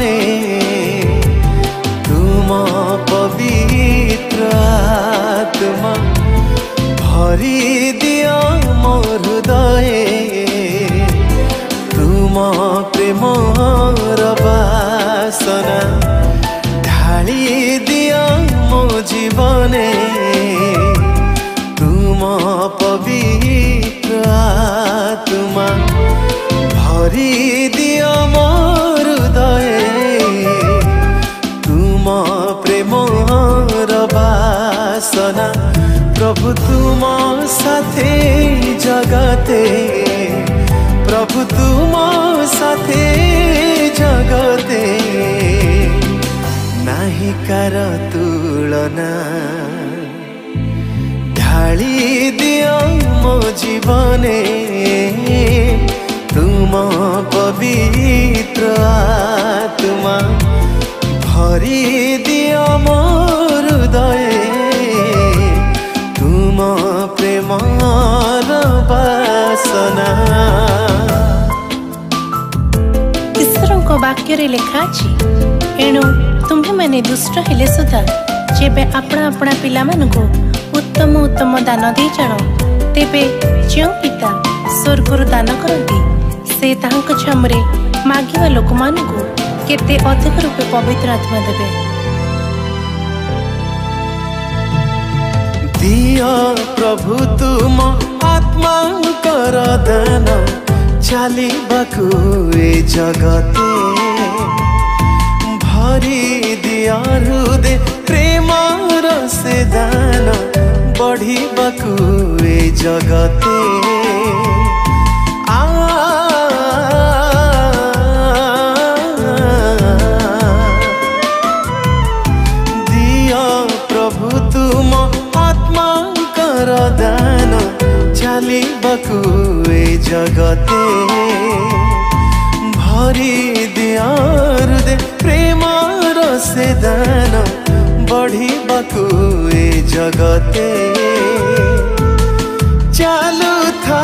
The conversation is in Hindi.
जीवने तुम पवित्र आत्मा भरी दिया मो हृदय तुम प्रेमर बासना ढाली दिया मो जीवने तुम पवित्र आत्मा भरी दिया मो हृदय तुम प्रेमर बासना प्रभु तुम साथे जगते प्रभु तुम साथे जगते नाही कार तुलना ढाली दिया मो जीवने तुम पवित्र आत्मा भरी दिया मो हृदय तुम प्रेमर बासना। ईश्वर वाक्य रे लिखा अछि एणु तुम्हें माने दुष्ट हेले सुधा जेबे अपना अपना पिला मानकु उत्तम उत्तम दान दे जानो तेबे जो पिता स्वर्गरु दान करती से तांक छमरे मागिवा लोक मानकु केते अधिक रूपे पवित्र आत्मा देबे। दिया प्रभु तुम आत्मा कर दान चाली बाकु ए जगते भरी दिया हृदय प्रेमर से दान बढ़ी बाकु ए जगते दिया प्रभु तुम आत्मा कर दान चाली बाकु ए जगते भरी दिया हृदय प्रेमर से दान बढ़ी बाकु ए जगते चालू था